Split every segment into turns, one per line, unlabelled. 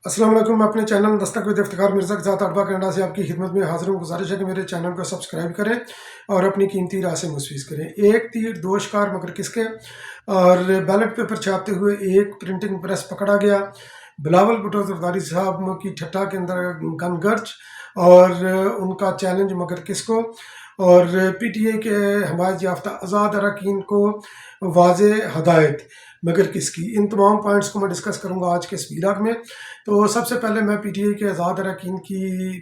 अस्सलाम वालेकुम। मैं अपने चैनल दस्तक विद इफ्तिखार मिर्ज़ा के साथ अरबा कनाडा से आपकी खिदमत में हाजिर हूँ। गुजारिश है कि मेरे चैनल को सब्सक्राइब करें और अपनी कीमती राय से मुस्फिस करें। एक तीर दो शिकार मगर किसके। और बैलेट पेपर छापते हुए एक प्रिंटिंग प्रेस पकड़ा गया। बिलावल भुट्टो जरदारी साहब की ठट्ठा के अंदर गनगर्च और उनका चैलेंज मगर किसको। और पीटीआई के हमायत याफ्ता आज़ाद अरकान को वाज़े हदायत मगर किसकी। इन तमाम पॉइंट्स को मैं डिस्कस करूंगा आज के इस वीलॉग में। तो सबसे पहले मैं पीटीआई के आज़ाद अरकान की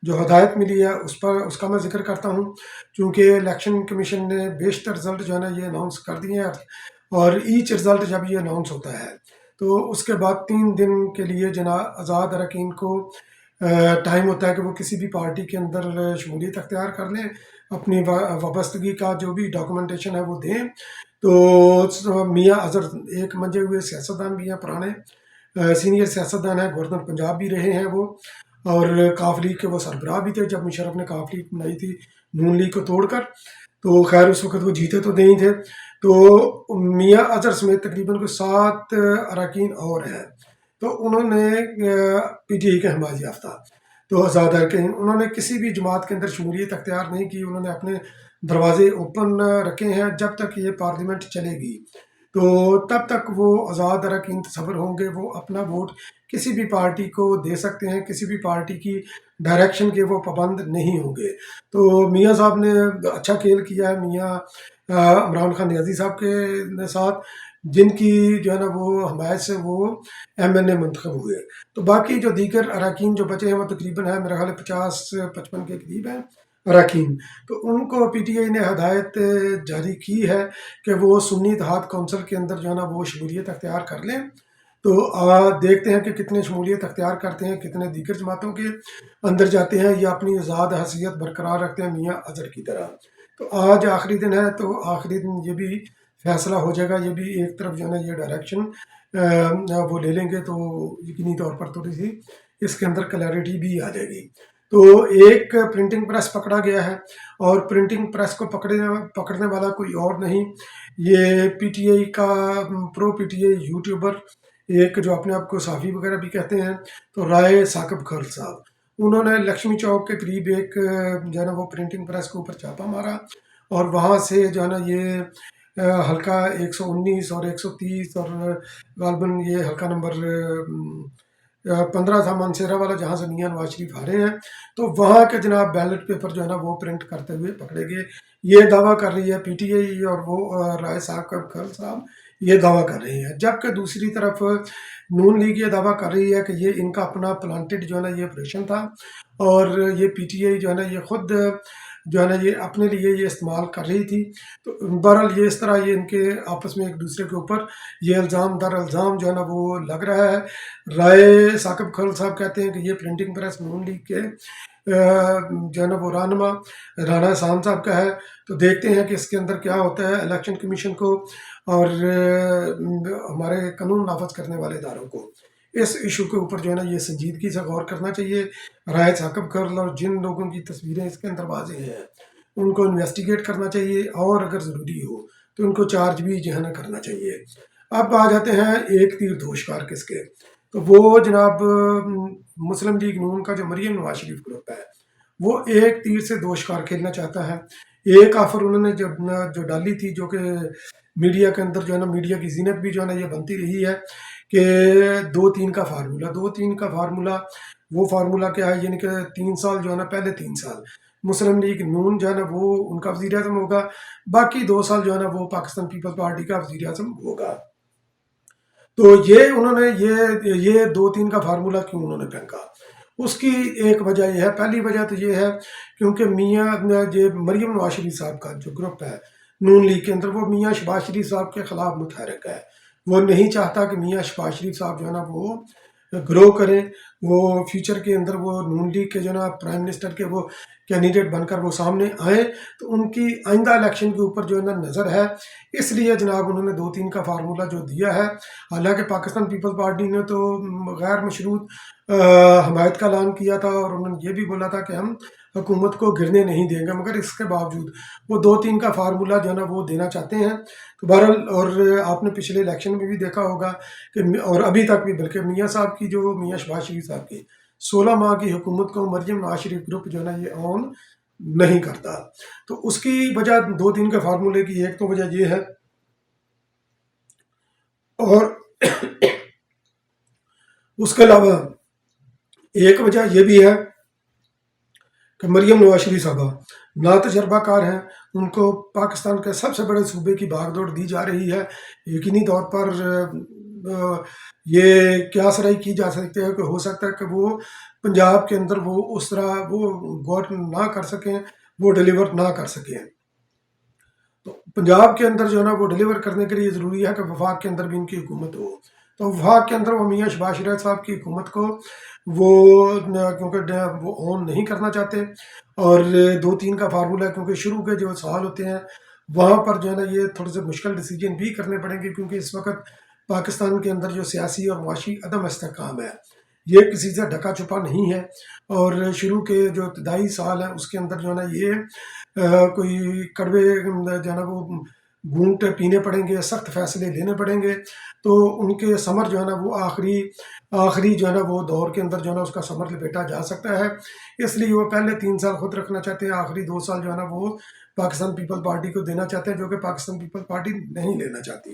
जो हदायत मिली है उसका मैं जिक्र करता हूँ। चूँकि इलेक्शन कमीशन ने बेशतर रिजल्ट जो है ना ये अनाउंस कर दिए हैं, और ईच रिज़ल्ट जब ये अनाउंस होता है तो उसके बाद 3 दिन के लिए जना आज़ाद अरकान को टाइम होता है कि वो किसी भी पार्टी के अंदर शमूलियत अख्तियार कर लें, अपनी वाबस्तगी का जो भी डॉक्यूमेंटेशन है वो दें। तो मियाँ अजहर एक मंजे हुए सियासतदान भी हैं, पुराने सीनियर सियासतदान हैं, गवर्नर पंजाब भी रहे हैं वो, और काफ लीग के वो सरबराह भी थे जब मुशर्रफ ने काफ लीग बनाई थी नून लीग को तोड़कर। तो खैर उस वक्त वो जीते तो नहीं थे। तो मियाँ अजहर समेत तकरीबन को 7 अरकान और हैं। तो उन्होंने पीटीआई के हमायत याफ्ता तो आज़ाद अरकान उन्होंने किसी भी जमात के अंदर शमूलियत अख्तियार नहीं की। उन्होंने अपने दरवाजे ओपन रखे हैं जब तक ये पार्लियामेंट चलेगी, तो तब तक वो आज़ाद अरकान तसव्वुर होंगे, वो अपना वोट किसी भी पार्टी को दे सकते हैं, किसी भी पार्टी की डायरेक्शन के वो पाबंद नहीं होंगे। तो मियाँ साहब ने अच्छा खेल किया है, मियाँ इमरान खान नियाज़ी साहब के साथ, जिनकी जो है ना वो हमायत से वो एमएनए मंतखब हुए। तो बाकी जो दीगर अरकान जो बचे हैं वो तकरीबन है मेरा ख्याल 50-55 के करीब हैं अरकान। तो उनको पीटीआई ने हदायत जारी की है कि वो सुन्नी इत्तेहाद कौंसिल के अंदर जो है ना वो शमूलियत अख्तियार कर लें। तो देखते हैं कि कितने शमूलियत अख्तियार करते हैं, कितने दीगर जमातों के अंदर जाते हैं या अपनी आज़ाद हैसियत बरकरार रखते हैं मियाँ अजहर की तरह। तो आज आखिरी दिन है, तो आखिरी दिन ये भी फैसला हो जाएगा। ये भी एक तरफ जो है ना ये डायरेक्शन वो ले लेंगे तो यकीनी तौर पर थोड़ी सी इसके अंदर क्लैरिटी भी आ जाएगी। तो एक प्रिंटिंग प्रेस पकड़ा गया है, और प्रिंटिंग प्रेस को पकड़ने वाला कोई और नहीं, ये पीटीआई का प्रो पीटीआई यूट्यूबर, एक जो अपने आप को साफ़ी वगैरह भी कहते हैं, तो राय साकब खल साहब, उन्होंने लक्ष्मी चौक के करीब एक जो है ना वो प्रिंटिंग प्रेस के ऊपर छापा मारा, और वहाँ से जो है ना ये हल्का 119 और 130 और गालबन ये हल्का नंबर 15 था मानसेरा वाला, जहाँ से मियाँ नवाज शरीफ हारे हैं। तो वहाँ के जनाब बैलेट पेपर जो है ना वो प्रिंट करते हुए पकड़े गए, ये दावा कर रही है पीटीआई, और वो राय साहब खल साहब ये दावा कर रही है। जबकि दूसरी तरफ नून लीग ये दावा कर रही है कि ये इनका अपना प्लांटेड जो है ना ये ऑपरेशन था, और ये पीटीआई जो है ना ये खुद जो है ना ये अपने लिए ये इस्तेमाल कर रही थी। तो बहरहाल ये इस तरह ये इनके आपस में एक दूसरे के ऊपर ये इल्ज़ाम दर इल्ज़ाम जो है ना वो लग रहा है। राय साकब खल साहब कहते हैं कि ये प्रिंटिंग प्रेस नून लीग के जो है ना वो रहनुमा राना एहसान साहब का है। तो देखते हैं कि इसके अंदर क्या होता है। इलेक्शन कमीशन को और हमारे कानून नाफज करने वाले इदारों को इस इशू के ऊपर जो है ना ये संजीदगी से गौर करना चाहिए। राय साकब खल और जिन लोगों की तस्वीरें इसके अंदर वाज़ेह हैं उनको इन्वेस्टिगेट करना चाहिए, और अगर ज़रूरी हो तो उनको चार्ज भी जो है ना करना चाहिए। अब आ जाते हैं एक तीर दो शिकार किसके। तो वो जनाब मुस्लिम लीग नून का जो मरीम नवाज शरीफ ग्रुप है वो एक तीर से दो शिकार खेलना चाहता है। एक ऑफर उन्होंने जब जो डाली थी, जो कि मीडिया के अंदर जो है ना मीडिया की जीनत भी जो है ना ये बनती रही है, कि 2-3 का फार्मूला वो फार्मूला क्या है, यानी कि 3 साल जो है ना पहले 3 साल मुस्लिम लीग नून जो है ना वो उनका वज़ीर आज़म होगा, बाकी 2 साल जो है ना वो पाकिस्तान पीपल्स पार्टी का वज़ीर आज़म होगा। तो ये उन्होंने ये 2-3 का फार्मूला क्यों उन्होंने फेंका, उसकी एक वजह यह है। पहली वजह तो ये है क्योंकि मियाँ ये मरीम नवाज शरीफ साहब का जो ग्रुप है नून लीग के अंदर, वो मियाँ शहबाज शरीफ साहब के ख़िलाफ़ मुतहरक है। वो नहीं चाहता कि मियाँ शहबाज शरीफ साहब जो है ना वो ग्रो करें, वो फ्यूचर के अंदर वो नून लीग के जो ना प्राइम मिनिस्टर के वो कैंडिडेट बनकर वो सामने आए। तो उनकी आइंदा इलेक्शन के ऊपर जो है ना नज़र है, इसलिए जनाब उन्होंने 2-3 का फार्मूला जो दिया है। हालांकि पाकिस्तान पीपल्स पार्टी ने तो गैर मशरूत हमायत का ऐलान किया था, और उन्होंने ये भी बोला था कि हम हुकूमत को गिरने नहीं देंगे, मगर इसके बावजूद वो 2-3 का फार्मूला जो है ना वो देना चाहते हैं। तो बहरहाल, और आपने पिछले इलेक्शन में भी देखा होगा कि, और अभी तक भी, बल्कि मियाँ साहब की, जो मियाँ शहबाज शरीफ साहब की 16 माह की हुकूमत को मरियम नवाज शरीफ ग्रुप जो है ना ये ऑन नहीं करता। तो उसकी वजह 2-3 के फार्मूले की एक तो वजह ये है, और उसके अलावा एक वजह यह भी है कि मरियम नवाज शरीफ साहबा ना तजर्बाकार हैं, उनको पाकिस्तान के सबसे बड़े सूबे की भागदौड़ दी जा रही है। यकीनी तौर पर ये क्या सराई की जा सकती है कि हो सकता है कि वो पंजाब के अंदर वो उस तरह वो गौर ना कर सकें, वो डिलीवर ना कर सकें। तो पंजाब के अंदर जो है ना वो डिलीवर करने के लिए ज़रूरी है कि वफाक के अंदर भी इनकी हुकूमत हो। तो वफाक के अंदर वो मियाँ शहबाज शरीफ साहब की हुकूमत को वो क्योंकि वो ऑन नहीं करना चाहते, और 2-3 का फार्मूला है, क्योंकि शुरू के जो सवाल होते हैं वहाँ पर जो है ना ये थोड़े से मुश्किल डिसीजन भी करने पड़ेंगे, क्योंकि इस वक्त पाकिस्तान के अंदर जो सियासी और मुआशी अदम इस्तेहकाम है ये किसी से ढका छुपा नहीं है। और शुरू के जो इब्तदाई साल हैं उसके अंदर जो है ना ये कोई कड़वे जो है ना वो घूंट पीने पड़ेंगे, सख्त फैसले लेने पड़ेंगे। तो उनके समर जो है ना वो आखिरी आखिरी जो है ना वो दौर के अंदर जो है ना उसका समर लपेटा जा सकता है। इसलिए वो पहले 3 साल खुद रखना चाहते हैं, आखिरी 2 साल जो है ना वो पाकिस्तान पीपल पार्टी को देना चाहते हैं, जो कि पाकिस्तान पीपल पार्टी नहीं लेना चाहती।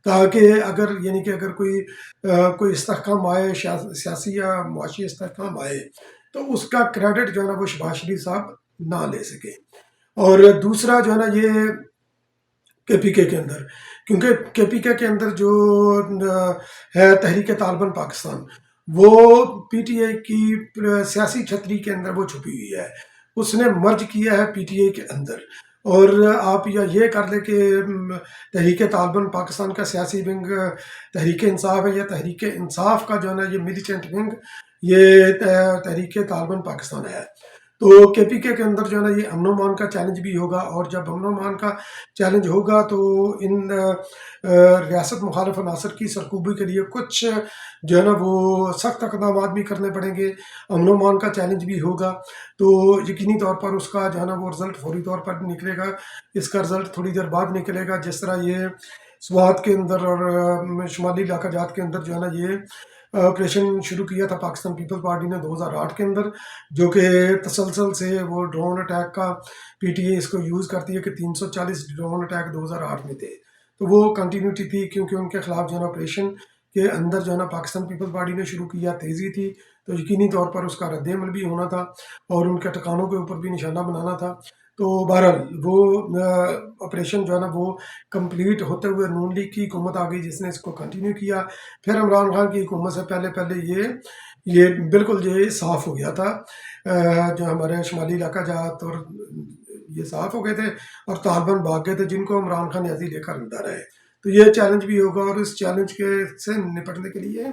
ताकि अगर यानी कि अगर कोई इस्तेहकाम आए, सियासी या मुआशी इस्तेहकाम आए, तो उसका क्रेडिट जो है ना वो शहबाज शरीफ साहब ना ले सके। और दूसरा जो है ना ये KPK के अंदर, क्योंकि KPK के अंदर जो है तहरीक तालिबान पाकिस्तान, वो PTI की सियासी छतरी के अंदर वो छुपी हुई है, उसने मर्ज किया है PTI के अंदर। और आप या ये कर ले कि तहरीक तालिबान पाकिस्तान का सियासी विंग तहरीक इंसाफ है, या तहरीक इंसाफ का जो है ना ये मिलिटेंट विंग ये तहरीक तालिबान पाकिस्तान है। तो KPK के अंदर जो है ना ये अमन अमान का चैलेंज भी होगा, और जब अमन अमान का चैलेंज होगा तो इन रियासत मुखालिफ अनासर की सरकूबी के लिए कुछ जो है ना वो सख्त इक़दाम भी करने पड़ेंगे। अमन अमान का चैलेंज भी होगा, तो यकीनी तौर पर उसका जो है ना वो रिज़ल्ट फौरी तौर पर निकलेगा, इसका रिज़ल्ट थोड़ी देर बाद निकलेगा। जिस तरह ये स्वात के अंदर और शुमाली इलाका जात के अंदर जो है ना ये ऑपरेशन शुरू किया था पाकिस्तान पीपल पार्टी ने 2008 के अंदर, जो कि तसलसल से वो ड्रोन अटैक का PTI इसको यूज़ करती है कि 340 ड्रोन अटैक 2008 में थे। तो वो कंटिन्यूटी थी, क्योंकि उनके खिलाफ जो है ना ऑपरेशन के अंदर जो है ना पाकिस्तान पीपल पार्टी ने शुरू किया, तेज़ी थी, तो यकीनी तौर पर उसका रद्द-ए-अमल भी होना था और उनके ठिकानों के ऊपर भी निशाना बनाना था। तो बहरहाल वो ऑपरेशन जो है ना वो कंप्लीट होते हुए नून लीग की हुकूमत आ गई, जिसने इसको कंटिन्यू किया। फिर इमरान खान की हुकूमत से पहले पहले ये बिल्कुल ये साफ़ हो गया था, जो हमारे शुमाली इलाका जात और ये साफ़ हो गए थे और तालिबान भाग गए थे, जिनको इमरान खान ऐसे ही लेकर अंदर आए। तो ये चैलेंज भी होगा, और इस चैलेंज के से निपटने के लिए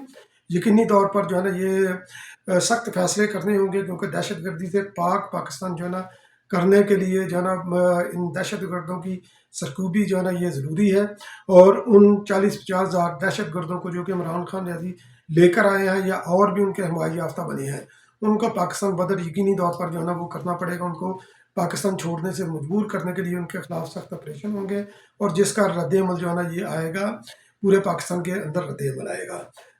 यकीनी तौर पर जो है ना ये सख्त फैसले करने होंगे, क्योंकि दहशत गर्दी से पाकिस्तान जो है ना करने के लिए जो है ना इन दहशत गर्दों की सरकूबी जो है ना ये ज़रूरी है। और उन 40-50 हज़ार दहशत गर्दों को जो कि इमरान खान यदि लेकर आए हैं या और भी उनके हमायत याफ्ता बने हैं, उनको पाकिस्तान बदर यकीनी तौर पर जो है ना वो करना पड़ेगा। उनको पाकिस्तान छोड़ने से मजबूर करने के लिए उनके खिलाफ सख्त ऑपरेशन होंगे, और जिसका रद्द-ए-अमल जो है ना ये आएगा, पूरे पाकिस्तान के अंदर रद्द-ए-अमल आएगा।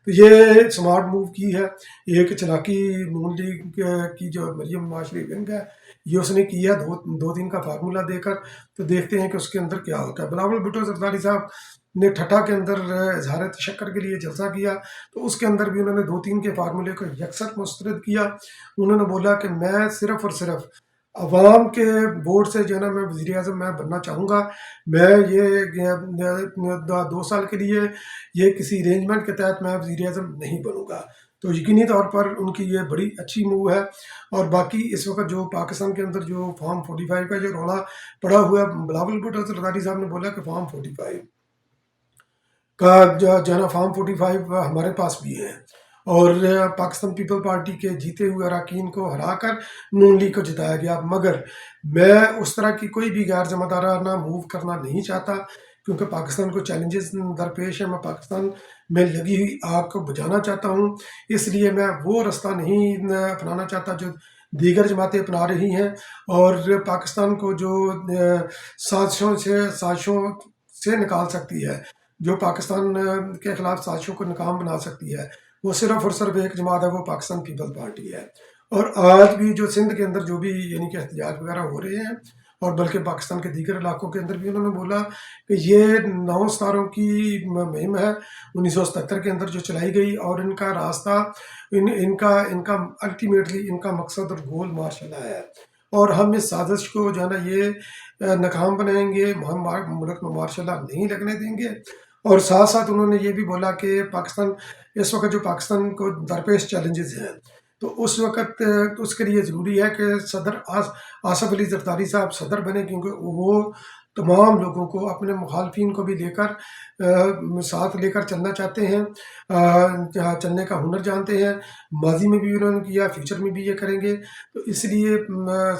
तो ये स्मार्ट मूव की है, एक चलाकी नून लीग की जो मरियम नवाज शरीफ विंग है ये उसने किया 2-3 का फार्मूला देकर। तो देखते हैं कि उसके अंदर क्या होता है। बिलावल भुट्टो ज़रदारी साहब ने ठट्ठा के अंदर इजहार तशक्कर के लिए जलसा किया, तो उसके अंदर भी उन्होंने 2-3 के फार्मूले को यकसर मुस्तरद किया। उन्होंने बोला कि मैं सिर्फ़ और सिर्फ अवाम के वोट से जो है ना मैं वज़ीर आज़म मैं बनना चाहूँगा, मैं ये 2 साल के लिए ये किसी अरेंजमेंट के तहत मैं वज़ीर आज़म नहीं बनूँगा। तो यकीनी तौर पर उनकी ये बड़ी अच्छी मूव है। और बाकी इस वक्त जो पाकिस्तान के अंदर जो फॉर्म 45 का जो रौला पड़ा हुआ है, बिलावल भुट्टो ज़रदारी साहब ने बोला कि फॉर्म 45 का जो है ना फॉर्म 45 हमारे पास भी है, और पाकिस्तान पीपल पार्टी के जीते हुए अरकान को हराकर नून लीग को जिताया गया। मगर मैं उस तरह की कोई भी गैर ज़िम्मेदाराना मूव करना नहीं चाहता, क्योंकि पाकिस्तान को चैलेंजेस दरपेश है। मैं पाकिस्तान में लगी हुई आग को बुझाना चाहता हूँ, इसलिए मैं वो रास्ता नहीं अपनाना चाहता जो दीगर जमातें अपना रही हैं और पाकिस्तान को जो साजिशों से निकाल सकती है, जो पाकिस्तान के ख़िलाफ़ साजिशों को नाकाम बना सकती है, वो सिर्फ़ और सिर्फ एक जमात है, वो पाकिस्तान पीपल्स पार्टी है। और आज भी जो सिंध के अंदर जो भी यानी कि एहतजाज वगैरह हो रहे हैं, और बल्कि पाकिस्तान के दीगर इलाकों के अंदर भी उन्होंने बोला कि ये 9 सितारों की मुहिम है 1977 के अंदर जो चलाई गई, और इनका रास्ता इनका अल्टीमेटली इनका मकसद और गोल मार्शल है। और हम इस साजिश को जो है ना ये नाकाम बनाएंगे, हम मुल्क में मार्शल नहीं लगने देंगे। और साथ साथ उन्होंने ये भी बोला कि पाकिस्तान इस वक्त जो पाकिस्तान को दरपेश चैलेंजेस हैं, तो उस वक्त उसके लिए ज़रूरी है कि सदर आसफ अली जरदारी साहब सदर बने, क्योंकि वो तमाम लोगों को, अपने मुखालफिन को भी लेकर साथ लेकर चलना चाहते हैं, चलने का हुनर जानते हैं। माजी में भी उन्होंने किया, फ्यूचर में भी ये करेंगे। तो इसलिए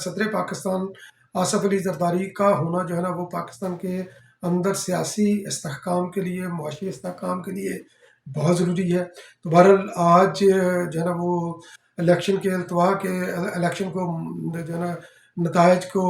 सदर पाकिस्तान आसफ अली जरदारी का होना जो है ना वो पाकिस्तान के अंदर सियासी इस्तेहकाम के लिए, मुआशी इस्तेहकाम के लिए बहुत ज़रूरी है। तो बहरहाल आज जो है ना वो इलेक्शन के अल्तवा के इलेक्शन को जो है ना नताइज को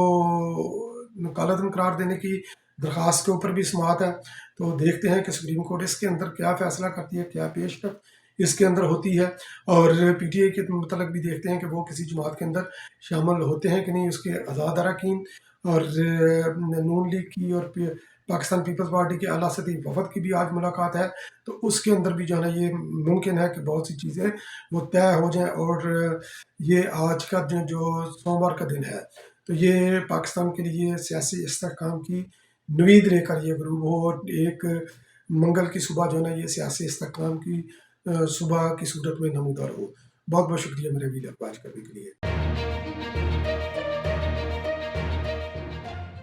कालादम करार देने की दरख्वास्त के ऊपर भी समात है। तो देखते हैं कि सुप्रीम कोर्ट इसके अंदर क्या फ़ैसला करती है, क्या पेशरफ इसके अंदर होती है। और PTI के मतलब भी देखते हैं कि वो किसी जमात के अंदर शामिल होते हैं कि नहीं। उसके आज़ाद अरकान और नून लीग की और पाकिस्तान पीपल्स पार्टी के आला सतही वफद की भी आज मुलाकात है। तो उसके अंदर भी जो है ना ये मुमकिन है कि बहुत सी चीज़ें वो तय हो जाएं। और ये आज का जो सोमवार का दिन है, तो ये पाकिस्तान के लिए सियासी इस्तेहकाम की नवीद लेकर ये गरूब हो, और एक मंगल की सुबह जो है ना ये सियासी इस्तेहकाम की सुबह की सूरत में नमूदार हो। बहुत बहुत शुक्रिया मेरे वीडियो को वॉच करने के लिए।